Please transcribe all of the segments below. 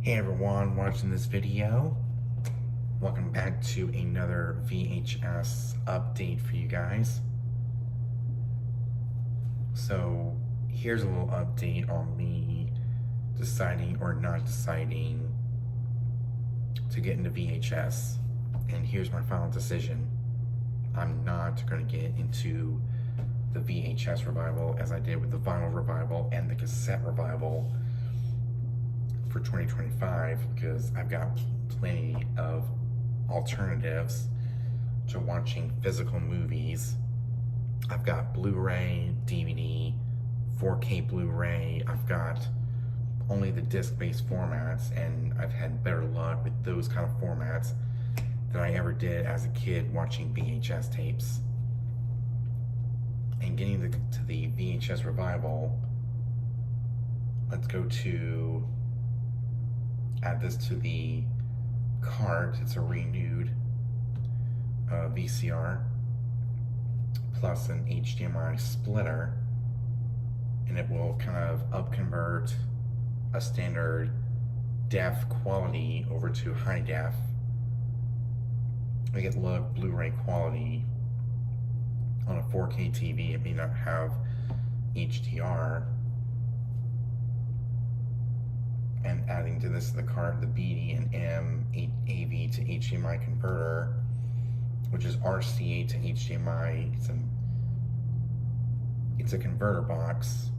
Hey everyone watching this video, welcome back to another VHS update for you guys. So here's a little update on me deciding or not deciding to get into VHS, and here's my final decision. I'm not going to get into the VHS revival as I did with the vinyl revival and the cassette revival for 2025, because I've got plenty of alternatives to watching physical movies. I've got Blu-ray, DVD, 4K Blu-ray. I've got only the disc-based formats, and I've had better luck with those kind of formats than I ever did as a kid watching VHS tapes. And getting to the VHS revival, let's go to add this to the cart. It's a renewed VCR plus an HDMI splitter, and it will kind of upconvert a standard def quality over to high def. We get look Blu-ray quality. On a 4K TV, it may not have HDR. And adding to this the card, the BD and M AV to HDMI converter, which is RCA to HDMI. It's a converter box.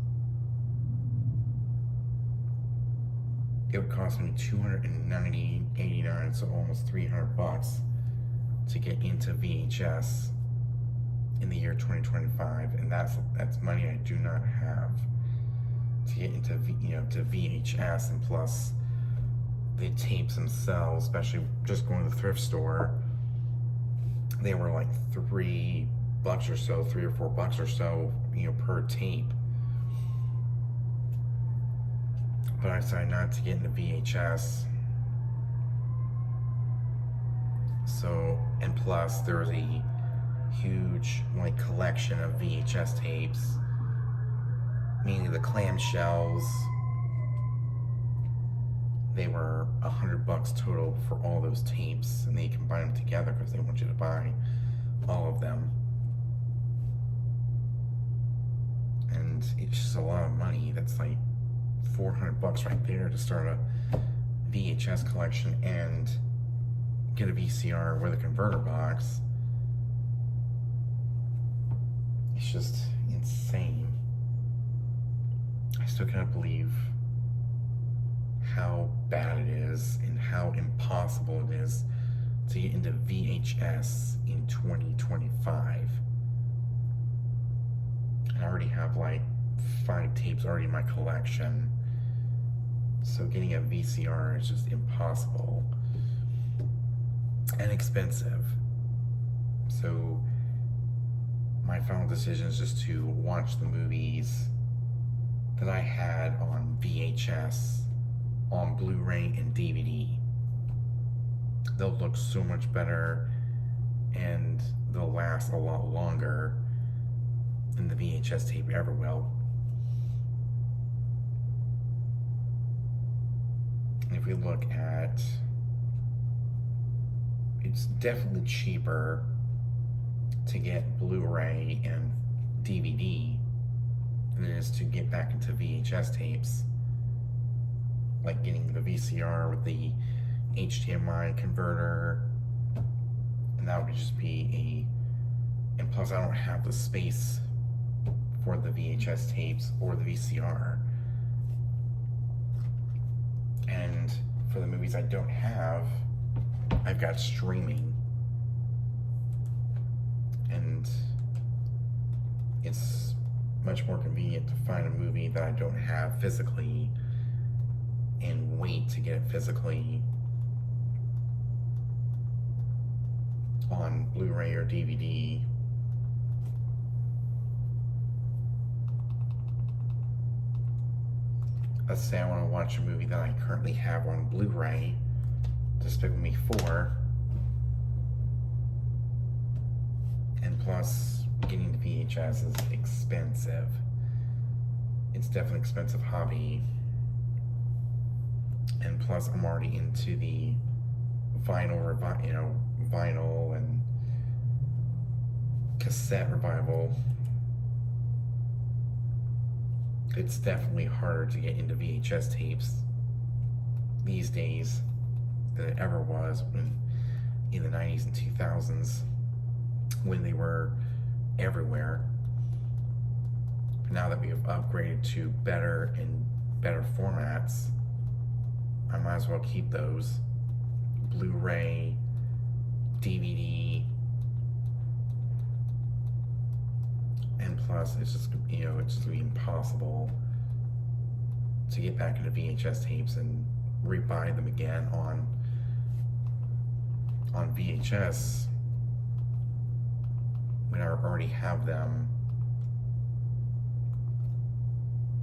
It would cost me $290.89, so almost $300 to get into VHS in the year 2025, and that's money I do not have to get into to VHS. And plus the tapes themselves, especially just going to the thrift store, they were like $3 or so, $3 or $4 or so, per tape. But I decided not to get into VHS. So, and plus there was a huge collection of VHS tapes, mainly the clamshells. They were $100 total for all those tapes, and they combine them together because they want you to buy all of them. And it's just a lot of money. That's like $400 right there to start a VHS collection and get a VCR with a converter box. It's just insane. I still cannot believe how bad it is and how impossible it is to get into VHS in 2025. And I already have like 5 tapes already in my collection. So getting a VCR is just impossible and expensive. So my final decision is just to watch the movies that I had on VHS, on Blu-ray and DVD. They'll look so much better, and they'll last a lot longer than the VHS tape ever will. And if we look at, it's definitely cheaper to get Blu-ray and DVD than it is to get back into VHS tapes. Like getting the VCR with the HDMI converter, and that would just be and plus I don't have the space for the VHS tapes or the VCR. And for the movies I don't have, I've got streaming. And it's much more convenient to find a movie that I don't have physically and wait to get it physically on Blu-ray or DVD. Let's say I want to watch a movie that I currently have on Blu-ray, Despicable Me 4, and plus getting the VHS is expensive. It's definitely an expensive hobby. And plus, I'm already into the vinyl and cassette revival. It's definitely harder to get into VHS tapes these days than it ever was in the 90s and 2000s when they were everywhere. But now that we have upgraded to better formats, I might as well keep those. Blu-ray, DVD, and plus it's just it's just impossible to get back into VHS tapes and rebuy them again on VHS when I already have them.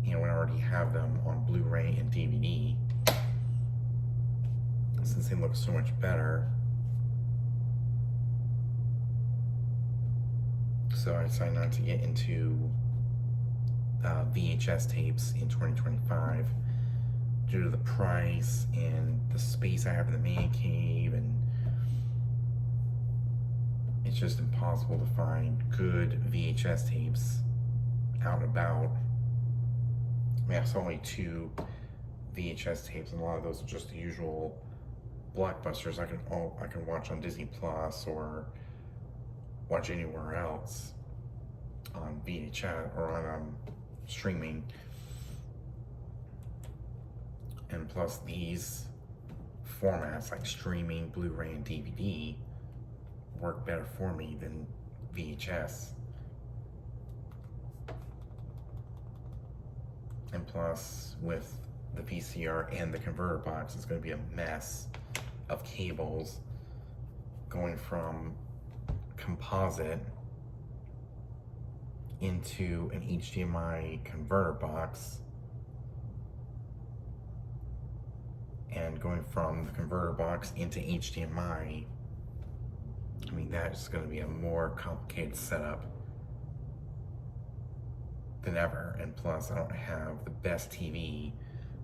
When I already have them on Blu-ray and DVD, since they look so much better. So I decided not to get into VHS tapes in 2025 due to the price and the space I have in the man cave, and it's just impossible to find good VHS tapes out and about. I mean, I saw only 2 VHS tapes, and a lot of those are just the usual blockbusters I can watch on Disney Plus or watch anywhere else on VHS or on streaming. And plus, these formats like streaming, Blu-ray, and DVD work better for me than VHS. And plus, with the VCR and the converter box, it's going to be a mess of cables going from composite into an HDMI converter box, and going from the converter box into HDMI. I mean, that's going to be a more complicated setup than ever. And plus, I don't have the best TV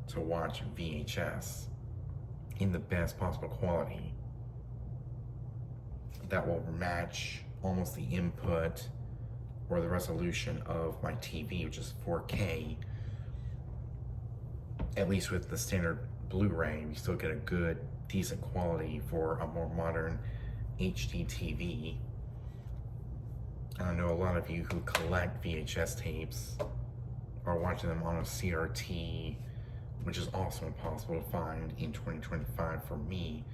to watch VHS in the best possible quality that will match almost the input or the resolution of my TV, which is 4K. At least with the standard Blu-ray, we still get a good, decent quality for a more modern HD TV. I know a lot of you who collect VHS tapes are watching them on a CRT, which is also impossible to find in 2025 for me.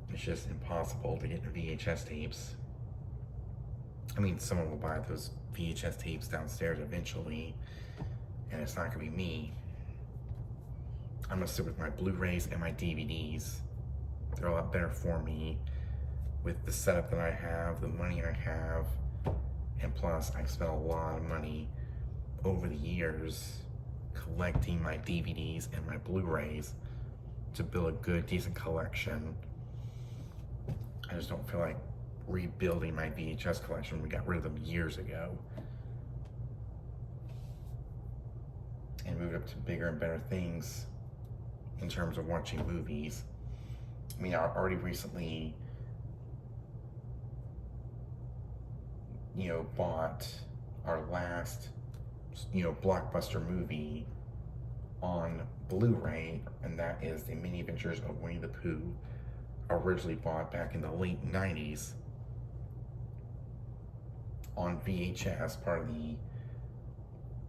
It's just impossible to get into VHS tapes. I mean, someone will buy those VHS tapes downstairs eventually, and it's not gonna be me. I'm gonna stick with my Blu-rays and my DVDs. They're a lot better for me with the setup that I have, the money I have, and plus I've spent a lot of money over the years collecting my DVDs and my Blu-rays to build a good, decent collection. I just don't feel like rebuilding my VHS collection. We got rid of them years ago and moved up to bigger and better things in terms of watching movies. I mean, I already recently, bought our last, blockbuster movie on Blu-ray, and that is The Mini Adventures of Winnie the Pooh, originally bought back in the late 90s on VHS, part of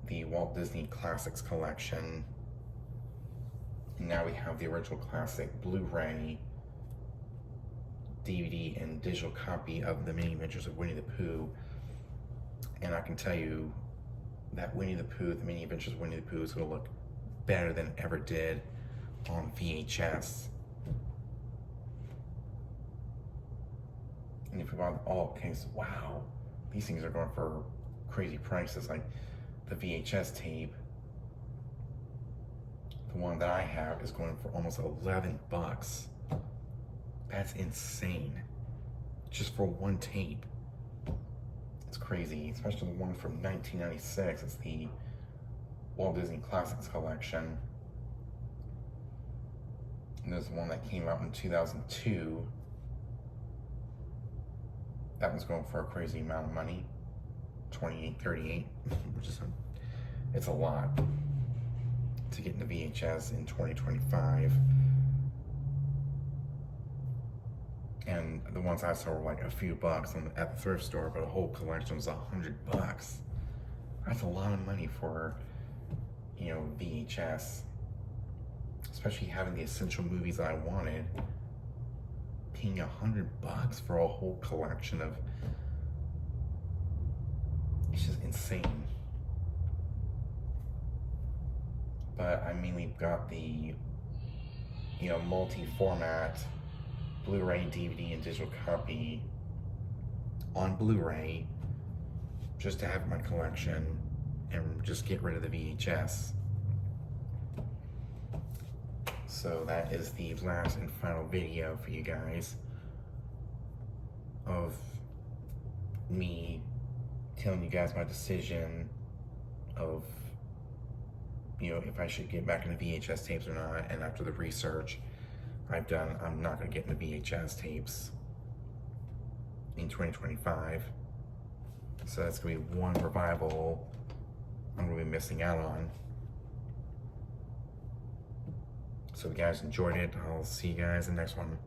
the Walt Disney Classics collection. And now we have the original classic Blu-ray, DVD, and digital copy of The Mini Adventures of Winnie the Pooh. And I can tell you that The Mini Adventures of Winnie the Pooh is going to look better than it ever did on VHS. And if you buy all case, wow, these things are going for crazy prices. Like the VHS tape, the one that I have, is going for almost $11. That's insane. Just for one tape. It's crazy, especially the one from 1996. It's the Walt Disney Classics collection. And there's one that came out in 2002. That one's going for a crazy amount of money, $28.38, which is it's a lot to get into VHS in 2025. And the ones I saw were like a few bucks at the thrift store, but a whole collection was $100. That's a lot of money for, you know, VHS. Especially having the essential movies I wanted. Paying $100 for a whole collection of, it's just insane. But I mainly got the, you know, multi-format Blu-ray, DVD, and digital copy on Blu-ray just to have in my collection and just get rid of the VHS. So that is the last and final video for you guys of me telling you guys my decision of, you know, if I should get back into VHS tapes or not. And after the research I've done, I'm not going to get into VHS tapes in 2025. So that's going to be one revival I'm going to be missing out on. So if you guys enjoyed it, I'll see you guys in the next one.